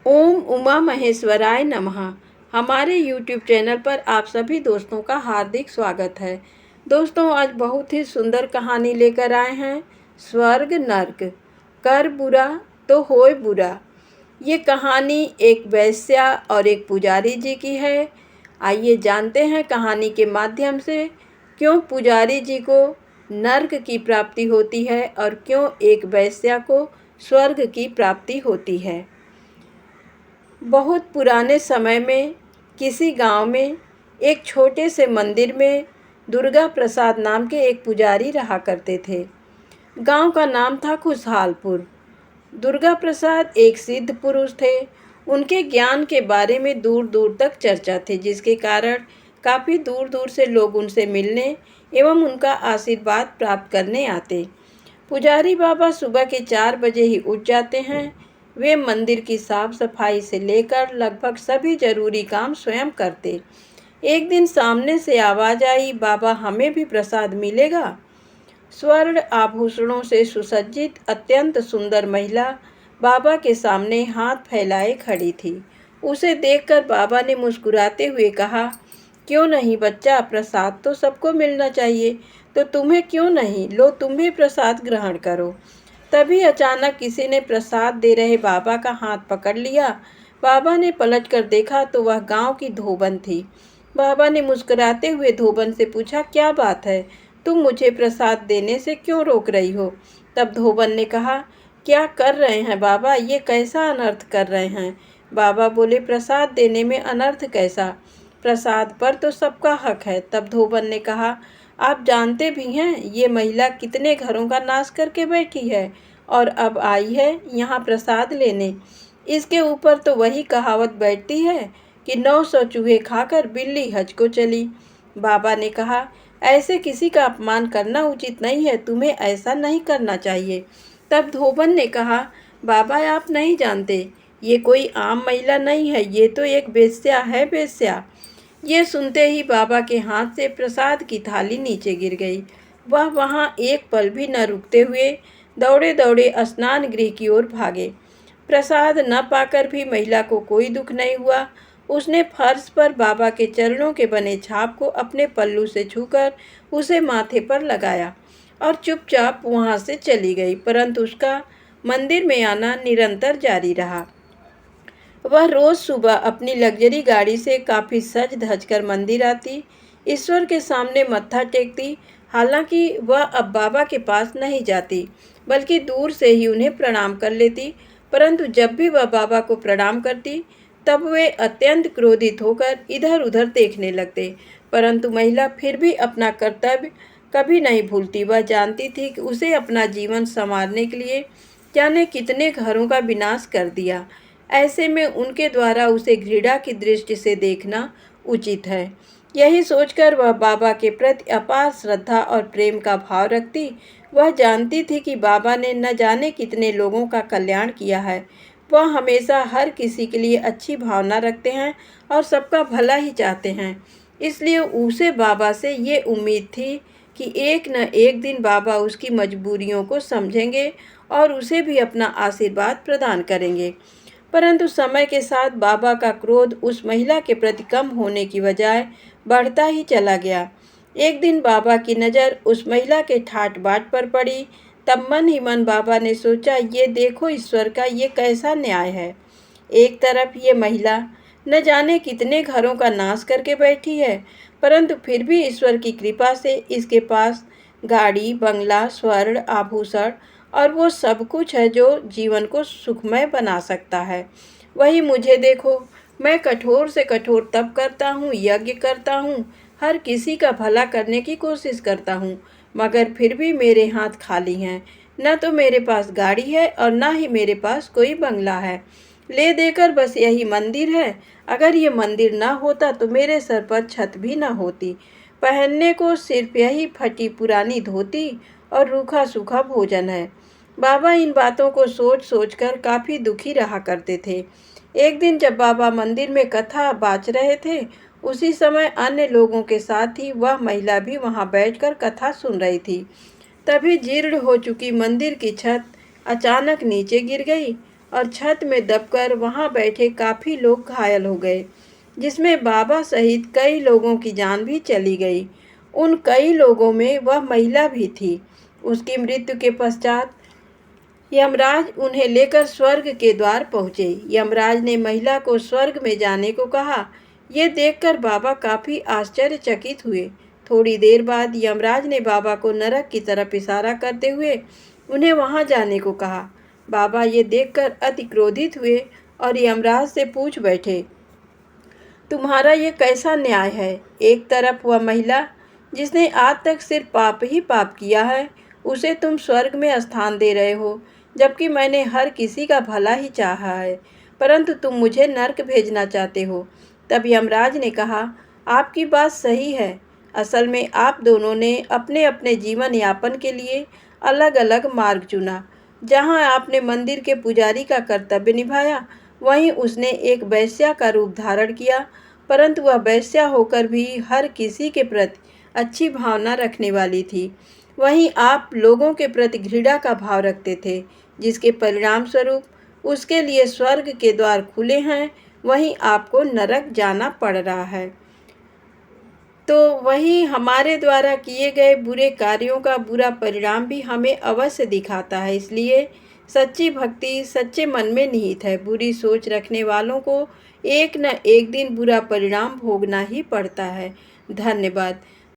ओम उमा महेश्वराय नमः। हमारे YouTube channel पर आप सभी दोस्तों का हार्दिक स्वागत है। दोस्तों, आज बहुत ही सुंदर कहानी लेकर आए हैं, स्वर्ग नर्क, कर बुरा तो होए बुरा। ये कहानी एक वैश्या और एक पुजारी जी की है। आइए जानते हैं कहानी के माध्यम से क्यों पुजारी जी को नर्क की प्राप्ति होती है और क्यों एक वैश्या को स्वर्ग की प्राप्ति होती है। बहुत पुराने समय में किसी गांव में एक छोटे से मंदिर में दुर्गा प्रसाद नाम के एक पुजारी रहा करते थे। गांव का नाम था खुशहालपुर। दुर्गा प्रसाद एक सिद्ध पुरुष थे। उनके ज्ञान के बारे में दूर दूर तक चर्चा थी, जिसके कारण काफ़ी दूर दूर से लोग उनसे मिलने एवं उनका आशीर्वाद प्राप्त करने आते। पुजारी बाबा सुबह के 4 बजे ही उठ जाते हैं। वे मंदिर की साफ सफाई से लेकर लगभग सभी जरूरी काम स्वयं करते। एक दिन सामने से आवाज़ आई, बाबा हमें भी प्रसाद मिलेगा। स्वर्ण आभूषणों से सुसज्जित अत्यंत सुंदर महिला बाबा के सामने हाथ फैलाए खड़ी थी। उसे देखकर बाबा ने मुस्कुराते हुए कहा, क्यों नहीं बच्चा, प्रसाद तो सबको मिलना चाहिए, तो तुम्हें क्यों नहीं, लो तुम भी प्रसाद ग्रहण करो। तभी अचानक किसी ने प्रसाद दे रहे बाबा का हाथ पकड़ लिया। बाबा ने पलटकर देखा तो वह गांव की धोबन थी। बाबा ने मुस्कुराते हुए धोबन से पूछा, क्या बात है, तुम मुझे प्रसाद देने से क्यों रोक रही हो। तब धोबन ने कहा, क्या कर रहे हैं बाबा, ये कैसा अनर्थ कर रहे हैं। बाबा बोले, प्रसाद देने में अनर्थ कैसा, प्रसाद पर तो सबका हक है। तब धोबन ने कहा, आप जानते भी हैं ये महिला कितने घरों का नाश करके बैठी है और अब आई है यहाँ प्रसाद लेने। इसके ऊपर तो वही कहावत बैठती है कि 900 चूहे खाकर बिल्ली हज को चली। बाबा ने कहा, ऐसे किसी का अपमान करना उचित नहीं है, तुम्हें ऐसा नहीं करना चाहिए। तब धोबन ने कहा, बाबा आप नहीं जानते, ये कोई आम महिला नहीं है, ये तो एक वेश्या है, वेश्या। ये सुनते ही बाबा के हाथ से प्रसाद की थाली नीचे गिर गई। वह वहाँ एक पल भी न रुकते हुए दौड़े दौड़े स्नान गृह की ओर भागे। प्रसाद न पाकर भी महिला को कोई दुख नहीं हुआ। उसने फर्श पर बाबा के चरणों के बने छाप को अपने पल्लू से छूकर उसे माथे पर लगाया और चुपचाप वहाँ से चली गई। परंतु उसका मंदिर में आना निरंतर जारी रहा। वह रोज़ सुबह अपनी लग्जरी गाड़ी से काफ़ी सज धज कर मंदिर आती, ईश्वर के सामने मत्था टेकती। हालांकि वह अब बाबा के पास नहीं जाती, बल्कि दूर से ही उन्हें प्रणाम कर लेती। परंतु जब भी वह बाबा को प्रणाम करती, तब वे अत्यंत क्रोधित होकर इधर उधर देखने लगते। परंतु महिला फिर भी अपना कर्तव्य कभी नहीं भूलती। वह जानती थी कि उसे अपना जीवन संवारने के लिए जाने कितने घरों का विनाश कर दिया। ऐसे में उनके द्वारा उसे घृणा की दृष्टि से देखना उचित है। यही सोचकर वह बाबा के प्रति अपार श्रद्धा और प्रेम का भाव रखती। वह जानती थी कि बाबा ने न जाने कितने लोगों का कल्याण किया है। वह हमेशा हर किसी के लिए अच्छी भावना रखते हैं और सबका भला ही चाहते हैं। इसलिए उसे बाबा से ये उम्मीद थी कि एक न एक दिन बाबा उसकी मजबूरियों को समझेंगे और उसे भी अपना आशीर्वाद प्रदान करेंगे। परंतु समय के साथ बाबा का क्रोध उस महिला के प्रति कम होने की बजाय बढ़ता ही चला गया। एक दिन बाबा की नज़र उस महिला के ठाट बाट पर पड़ी। तब मन ही मन बाबा ने सोचा, ये देखो ईश्वर का ये कैसा न्याय है। एक तरफ ये महिला न जाने कितने घरों का नाश करके बैठी है, परंतु फिर भी ईश्वर की कृपा से इसके पास गाड़ी, बंगला, स्वर्ण आभूषण और वो सब कुछ है जो जीवन को सुखमय बना सकता है। वही मुझे देखो, मैं कठोर से कठोर तप करता हूँ, यज्ञ करता हूँ, हर किसी का भला करने की कोशिश करता हूँ, मगर फिर भी मेरे हाथ खाली हैं। न तो मेरे पास गाड़ी है और न ही मेरे पास कोई बंगला है। ले देकर बस यही मंदिर है। अगर ये मंदिर ना होता तो मेरे सर पर छत भी ना होती। पहनने को सिर्फ यही फटी पुरानी धोती और रूखा सूखा भोजन है। बाबा इन बातों को सोच सोच कर काफ़ी दुखी रहा करते थे। एक दिन जब बाबा मंदिर में कथा बाच रहे थे, उसी समय अन्य लोगों के साथ ही वह महिला भी वहां बैठकर कथा सुन रही थी। तभी जीर्ण हो चुकी मंदिर की छत अचानक नीचे गिर गई और छत में दबकर वहां बैठे काफ़ी लोग घायल हो गए, जिसमें बाबा सहित कई लोगों की जान भी चली गई। उन कई लोगों में वह महिला भी थी। उसकी मृत्यु के पश्चात यमराज उन्हें लेकर स्वर्ग के द्वार पहुँचे। यमराज ने महिला को स्वर्ग में जाने को कहा। ये देखकर बाबा काफ़ी आश्चर्यचकित हुए। थोड़ी देर बाद यमराज ने बाबा को नरक की तरफ इशारा करते हुए उन्हें वहां जाने को कहा। बाबा ये देखकर अति क्रोधित हुए और यमराज से पूछ बैठे, तुम्हारा ये कैसा न्याय है? एक तरफ वह महिला जिसने आज तक सिर्फ पाप ही पाप किया है, उसे तुम स्वर्ग में स्थान दे रहे हो, जबकि मैंने हर किसी का भला ही चाहा है, परंतु तुम मुझे नर्क भेजना चाहते हो। तब यमराज ने कहा, आपकी बात सही है। असल में आप दोनों ने अपने अपने जीवन यापन के लिए अलग अलग मार्ग चुना। जहाँ आपने मंदिर के पुजारी का कर्तव्य निभाया, वहीं उसने एक वेश्या का रूप धारण किया, परंतु वह वेश्या होकर भी हर किसी के प्रति अच्छी भावना रखने वाली थी। वहीं आप लोगों के प्रति घृणा का भाव रखते थे, जिसके परिणाम स्वरूप उसके लिए स्वर्ग के द्वार खुले हैं, वहीं आपको नरक जाना पड़ रहा है। तो वही हमारे द्वारा किए गए बुरे कार्यों का बुरा परिणाम भी हमें अवश्य दिखाता है। इसलिए सच्ची भक्ति सच्चे मन में निहित है। बुरी सोच रखने वालों को एक न एक दिन बुरा परिणाम भोगना ही पड़ता है। धन्यवाद।